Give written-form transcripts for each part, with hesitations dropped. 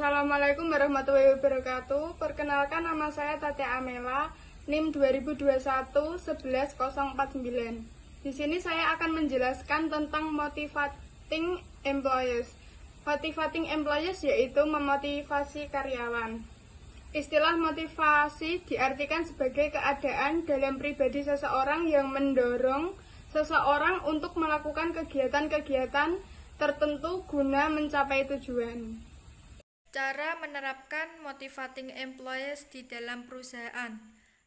Assalamualaikum warahmatullahi wabarakatuh. Perkenalkan, nama saya Tatia Amela, NIM 2021 11049. Di sini saya akan menjelaskan tentang motivating employees. Motivating employees yaitu memotivasi karyawan. Istilah motivasi diartikan sebagai keadaan dalam pribadi seseorang yang mendorong seseorang untuk melakukan kegiatan-kegiatan tertentu guna mencapai tujuan. Cara menerapkan motivating employees di dalam perusahaan.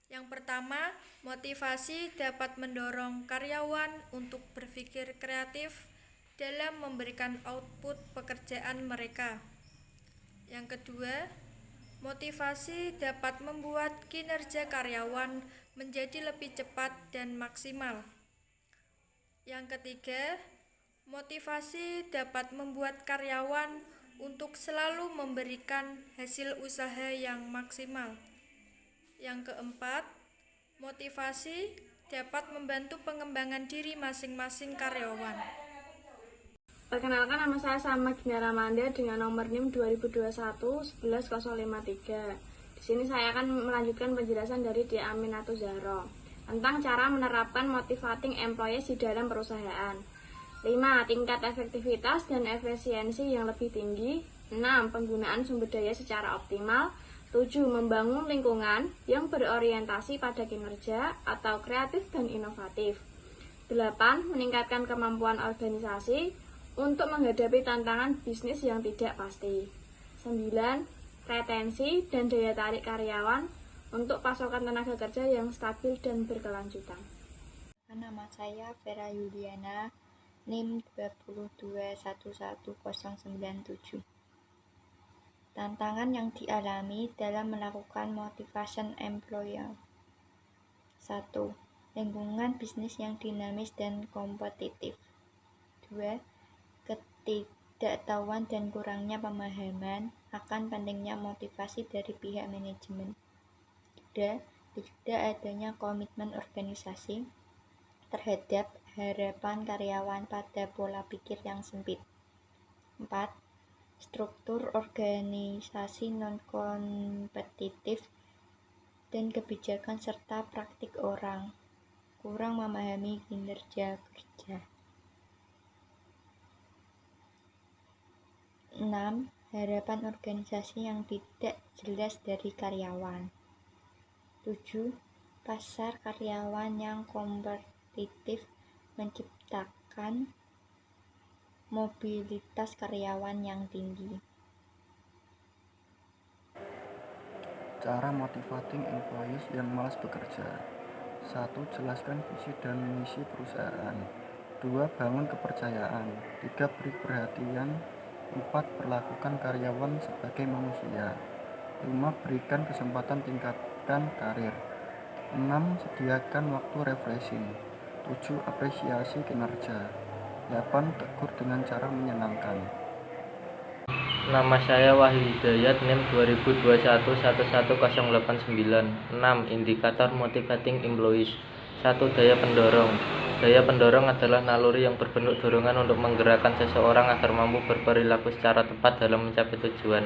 Yang pertama, motivasi dapat mendorong karyawan untuk berpikir kreatif dalam memberikan output pekerjaan mereka. Yang kedua, motivasi dapat membuat kinerja karyawan menjadi lebih cepat dan maksimal. Yang ketiga, motivasi dapat membuat karyawan untuk selalu memberikan hasil usaha yang maksimal. Yang keempat, motivasi dapat membantu pengembangan diri masing-masing karyawan. Perkenalkan, nama saya Salma Gina Ramanda dengan nomor NIM 2021 11053. Di sini saya akan melanjutkan penjelasan dari Dia Aminatul Zahra tentang cara menerapkan motivating employees di dalam perusahaan. 5. Tingkat efektivitas dan efisiensi yang lebih tinggi. 6. Penggunaan sumber daya secara optimal. 7. Membangun lingkungan yang berorientasi pada kinerja atau kreatif dan inovatif. 8. Meningkatkan kemampuan organisasi untuk menghadapi tantangan bisnis yang tidak pasti. 9. Retensi dan daya tarik karyawan untuk pasokan tenaga kerja yang stabil dan berkelanjutan. Nama saya Vera Yuliana, NIM 2211097. Tantangan yang dialami dalam melakukan motivation employer. 1. Lingkungan bisnis yang dinamis dan kompetitif. 2. Ketidaktahuan dan kurangnya pemahaman akan pentingnya motivasi dari pihak manajemen. 3. Tidak adanya komitmen organisasi terhadap harapan karyawan pada pola pikir yang sempit. 4. Struktur organisasi non-kompetitif dan kebijakan serta praktik orang kurang memahami kinerja kerja. 6. Harapan organisasi yang tidak jelas dari karyawan. 7. Pasar karyawan yang kompetitif menciptakan mobilitas karyawan yang tinggi. Cara motivating employees yang malas bekerja. 1. Jelaskan visi dan misi perusahaan. 2. Bangun kepercayaan. 3. Beri perhatian. 4. Perlakukan karyawan sebagai manusia. 5. Berikan kesempatan tingkatkan karir. 6. Sediakan waktu refreshing. 7. Apresiasi kinerja. 8. Tegur dengan cara menyenangkan. Nama saya Wahyu Hidayat, NIM 2021 11089. 6. Indikator motivating employees. 1. Daya pendorong. Daya pendorong adalah naluri yang berbentuk dorongan untuk menggerakkan seseorang agar mampu berperilaku secara tepat dalam mencapai tujuan.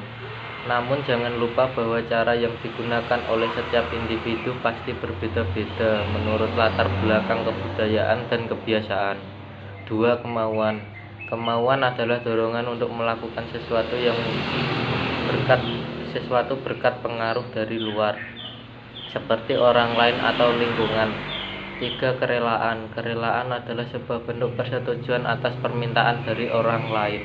Namun jangan lupa bahwa cara yang digunakan oleh setiap individu pasti berbeda-beda menurut latar belakang kebudayaan dan kebiasaan. 2. Kemauan. Kemauan adalah dorongan untuk melakukan sesuatu berkat pengaruh dari luar, seperti orang lain atau lingkungan. 3. Kerelaan. Kerelaan adalah sebuah bentuk persetujuan atas permintaan dari orang lain.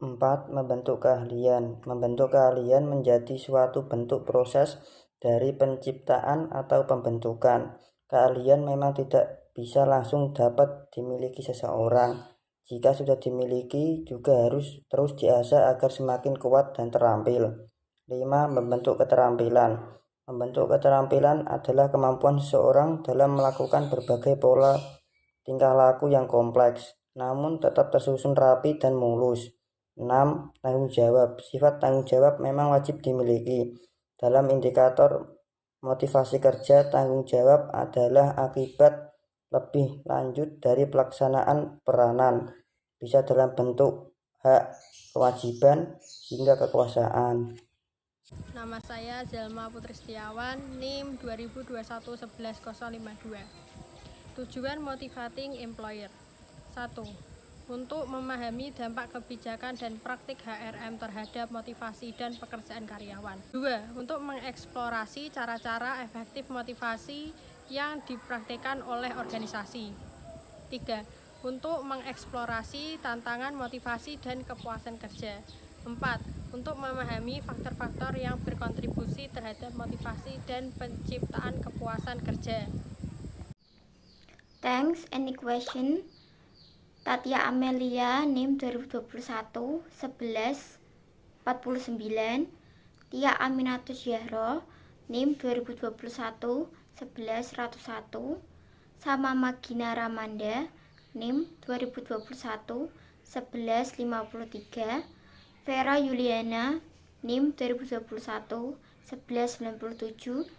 4. Membentuk keahlian. Membentuk keahlian menjadi suatu bentuk proses dari penciptaan atau pembentukan. Keahlian memang tidak bisa langsung dapat dimiliki seseorang. Jika sudah dimiliki, juga harus terus diasah agar semakin kuat dan terampil. 5. Membentuk keterampilan. Membentuk keterampilan adalah kemampuan seseorang dalam melakukan berbagai pola tingkah laku yang kompleks, namun tetap tersusun rapi dan mulus. 6. Tanggung jawab. Sifat tanggung jawab memang wajib dimiliki. Dalam indikator motivasi kerja, tanggung jawab adalah akibat lebih lanjut dari pelaksanaan peranan, bisa dalam bentuk hak, kewajiban, hingga kekuasaan. Nama saya Zelma Putri Setiawan, NIM 2021-11052. Tujuan motivating employer. 1. Untuk memahami dampak kebijakan dan praktik HRM terhadap motivasi dan pekerjaan karyawan. 2. Untuk mengeksplorasi cara-cara efektif motivasi yang dipraktikkan oleh organisasi. 3. Untuk mengeksplorasi tantangan motivasi dan kepuasan kerja. 4. Untuk memahami faktor-faktor yang berkontribusi terhadap motivasi dan penciptaan kepuasan kerja. Thanks. Any question? Tatia Amelia, NIM 2021-1149. Tia Aminatus Zahra, NIM 2021-11101. Sama Magina Ramanda, NIM 2021-1153. Vera Yuliana, NIM 2021-1197.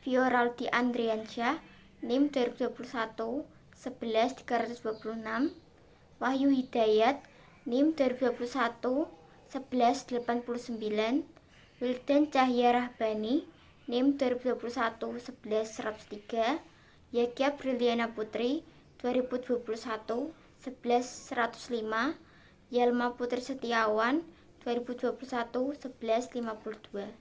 Fioraldi Andriansyah, NIM 2021-11326. Wahyu Hidayat, NIM 2021-1189. Wildan Cahya Rahbani, NIM 2021-11103. Yagya Briliana Putri, 2021-11105. Yelma Putri Setiawan, 2021-1152.